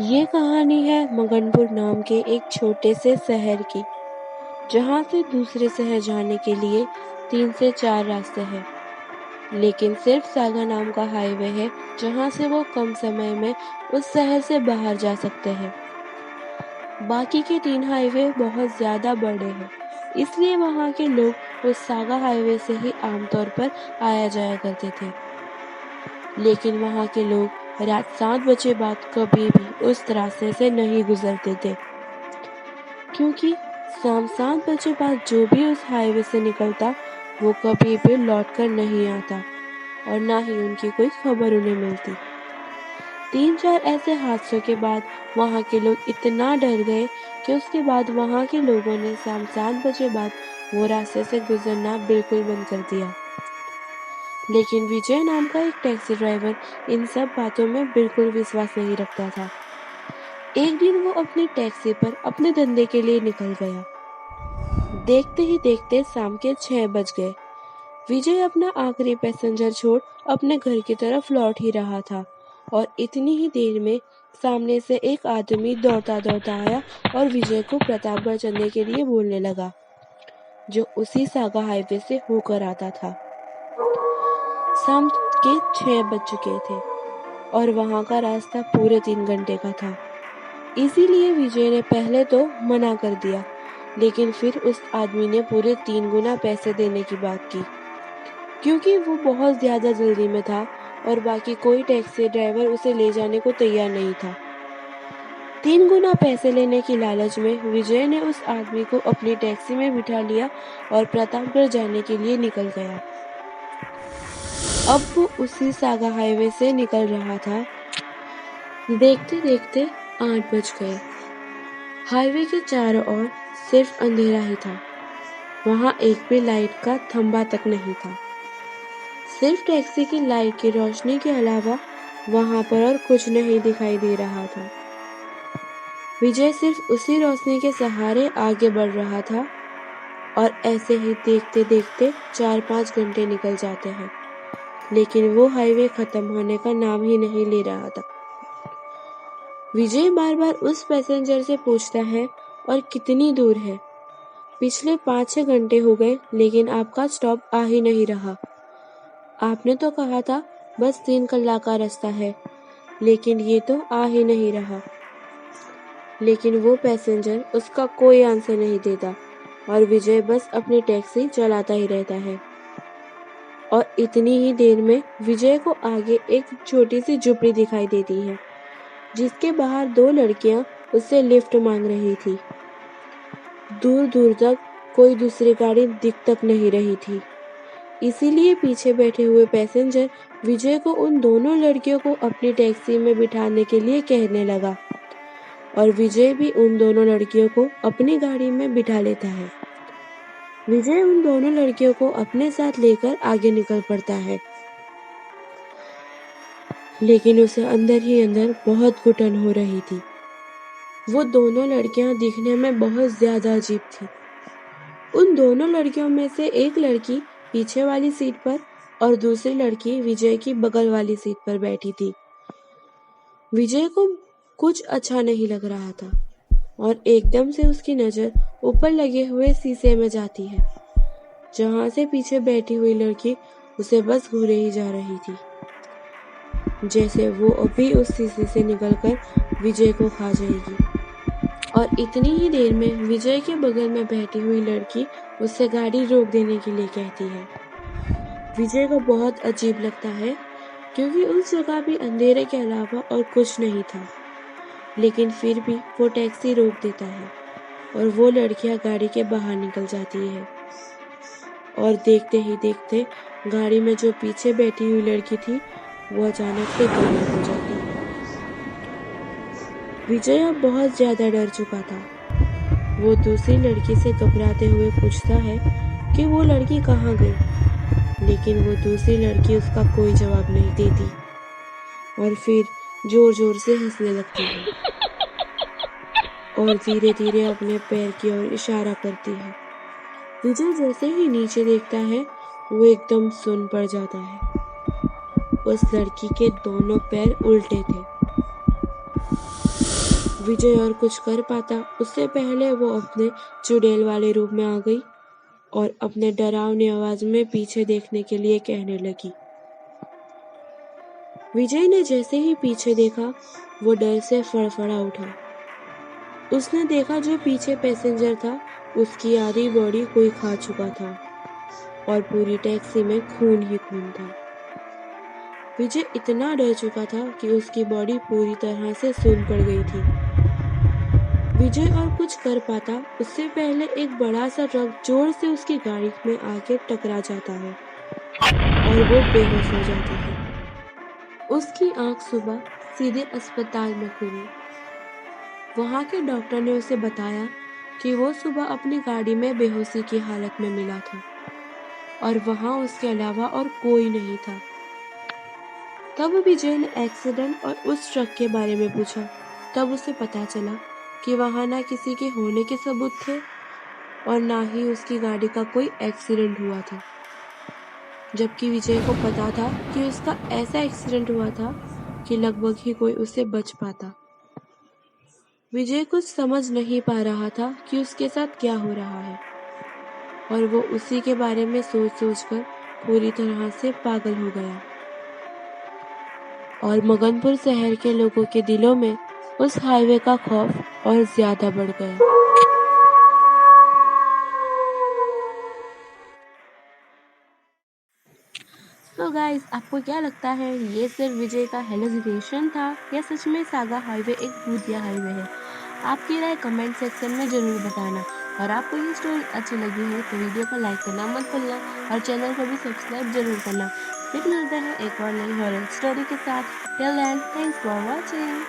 ये कहानी है मगनपुर नाम के एक छोटे से शहर की, जहाँ से दूसरे शहर जाने के लिए 3 से 4 रास्ते हैं। लेकिन सिर्फ सागा नाम का हाईवे है जहाँ से वो कम समय में उस शहर से बाहर जा सकते हैं। बाकी के 3 हाईवे बहुत ज्यादा बड़े हैं, इसलिए वहाँ के लोग उस सागा हाईवे से ही आमतौर पर आया जाया करते थे। लेकिन वहाँ के लोग रात 7 बजे बाद कभी भी उस रास्ते से नहीं गुजरते थे, क्योंकि शाम 7 बजे बाद जो भी उस हाईवे से निकलता वो कभी भी लौट कर नहीं आता और ना ही उनकी कोई खबर उन्हें मिलती। 3-4 ऐसे हादसों के बाद वहाँ के लोग इतना डर गए कि उसके बाद वहाँ के लोगों ने शाम 7 बजे बाद वो रास्ते से गुजरना बिल्कुल बंद कर दिया। लेकिन विजय नाम का एक टैक्सी ड्राइवर इन सब बातों में बिल्कुल विश्वास नहीं रखता था। एक दिन वो अपनी टैक्सी पर अपने धंधे के लिए निकल गया। देखते ही देखते शाम के 6 बज गए। विजय अपना आखिरी पैसेंजर छोड़ अपने घर की तरफ लौट ही रहा था और इतनी ही देर में सामने से एक आदमी दौड़ता दौड़ता आया और विजय को प्रतापगढ़ चलने के लिए बोलने लगा, जो उसी सागा हाईवे से होकर आता था। शाम के 6 बज चुके थे और वहां का रास्ता पूरे 3 घंटे का था। इसीलिए विजय ने पहले तो मना कर दिया, लेकिन फिर उस आदमी ने पूरे 3 गुना पैसे देने की बात की, क्योंकि वो बहुत ज्यादा जल्दी में था और बाकी कोई टैक्सी ड्राइवर उसे ले जाने को तैयार नहीं था। 3 गुना पैसे लेने की लालच में विजय ने उस आदमी को अपनी टैक्सी में बिठा लिया और प्रतापगढ़ जाने के लिए निकल गया। अब वो उसी सागा हाईवे से निकल रहा था। देखते देखते 8 बज गए। हाईवे के चारों ओर सिर्फ अंधेरा ही था। वहां एक भी लाइट का थंबा तक नहीं था। सिर्फ टैक्सी की लाइट की रोशनी के अलावा वहां पर और कुछ नहीं दिखाई दे रहा था। विजय सिर्फ उसी रोशनी के सहारे आगे बढ़ रहा था और ऐसे ही देखते देखते 4-5 घंटे निकल जाते हैं, लेकिन वो हाईवे खत्म होने का नाम ही नहीं ले रहा था। विजय बार बार उस पैसेंजर से पूछता है, और कितनी दूर है? पिछले 5-6 घंटे हो गए, लेकिन आपका स्टॉप आ ही नहीं रहा। आपने तो कहा था बस 3 कलाक का रास्ता है, लेकिन ये तो आ ही नहीं रहा। लेकिन वो पैसेंजर उसका कोई आंसर नहीं देता और विजय बस अपनी टैक्सी चलाता ही रहता है। और इतनी ही देर में विजय को आगे एक छोटी सी झुपड़ी दिखाई देती है, जिसके बाहर 2 लड़कियां उससे लिफ्ट मांग रही थी। दूर दूर तक कोई दूसरी गाड़ी दिख तक नहीं रही थी। इसीलिए पीछे बैठे हुए पैसेंजर विजय को उन दोनों लड़कियों को अपनी टैक्सी में बिठाने के लिए कहने लगा और विजय भी उन दोनों लड़कियों को अपनी गाड़ी में बिठा लेता है। विजय उन दोनों लड़कियों को अपने साथ लेकर आगे निकल पड़ता है, लेकिन उसे अंदर ही अंदर बहुत घुटन हो रही थी। वो दोनों लड़कियां दिखने में बहुत ज्यादा अजीब थी। उन दोनों लड़कियों में से एक लड़की पीछे वाली सीट पर और दूसरी लड़की विजय की बगल वाली सीट पर बैठी थी। विजय को कुछ अच्छा नहीं लग रहा था और एकदम से उसकी नजर ऊपर लगे हुए शीशे में जाती है, जहां से पीछे बैठी हुई लड़की उसे बस घूरे ही जा रही थी, जैसे वो अभी उस शीशे से निकलकर विजय को खा जाएगी। और इतनी ही देर में विजय के बगल में बैठी हुई लड़की उससे गाड़ी रोक देने के लिए कहती है। विजय को बहुत अजीब लगता है, क्योंकि उस जगह भी अंधेरे के अलावा और कुछ नहीं था, लेकिन फिर भी वो टैक्सी रोक देता है और वो लड़कियां गाड़ी के बाहर निकल जाती है। और देखते ही देखते गाड़ी में जो पीछे बैठी हुई लड़की थी वो अचानक से गायब हो जाती है। विजय अब बहुत ज्यादा डर चुका था। वो दूसरी लड़की से घबराते हुए पूछता है कि वो लड़की कहाँ गई, लेकिन वो दूसरी लड़की उसका कोई जवाब नहीं देती और फिर जोर जोर से हंसने लगती है और धीरे धीरे अपने पैर की ओर इशारा करती है। विजय जैसे ही नीचे देखता है वो एकदम सुन्न पड़ जाता है। उस लड़की के दोनों पैर उल्टे थे। विजय और कुछ कर पाता उससे पहले वो अपने चुड़ैल वाले रूप में आ गई और अपने डरावनी आवाज में पीछे देखने के लिए कहने लगी। विजय ने जैसे ही पीछे देखा वो डर से फड़फड़ा उठा। उसने देखा जो पीछे पैसेंजर था उसकी आधी बॉडी कोई खा चुका था और पूरी टैक्सी में खून ही खून था। विजय इतना डर चुका था कि उसकी बॉडी पूरी तरह से सून पड़ गई थी। विजय और कुछ कर पाता उससे पहले एक बड़ा सा ट्रक जोर से उसकी गाड़ी में आके टकरा जाता है और वो बेहोश हो जाती है। उसकी आंख सुबह सीधे अस्पताल में खुली। वहां के डॉक्टर ने उसे बताया कि वो सुबह अपनी गाड़ी में बेहोशी की हालत में मिला था और वहां उसके अलावा और कोई नहीं था। तब विजय ने एक्सीडेंट और उस ट्रक के बारे में पूछा। तब उसे पता चला कि वहां ना किसी के होने के सबूत थे और ना ही उसकी गाड़ी का कोई एक्सीडेंट हुआ था, जबकि विजय को पता था कि उसका ऐसा एक्सीडेंट हुआ था कि लगभग ही कोई उससे बच पाता। विजय कुछ समझ नहीं पा रहा था कि उसके साथ क्या हो रहा है और वो उसी के बारे में सोच सोचकर पूरी तरह से पागल हो गया। और मगनपुर शहर के लोगों के दिलों में उस हाईवे का खौफ और ज्यादा बढ़ गया। तो गाइस, आपको क्या लगता है, ये सिर्फ विजय का हेलुसिनेशन था या सच में सागा हाईवे एक भूतिया हाईवे है? आपकी राय कमेंट सेक्शन में जरूर बताना। और आपको ये स्टोरी अच्छी लगी है तो वीडियो को लाइक करना मत भूलना और चैनल को भी सब्सक्राइब जरूर करना। फिर मिलते हैं एक और नई हॉरर स्टोरी के साथ। Till then, thanks for watching.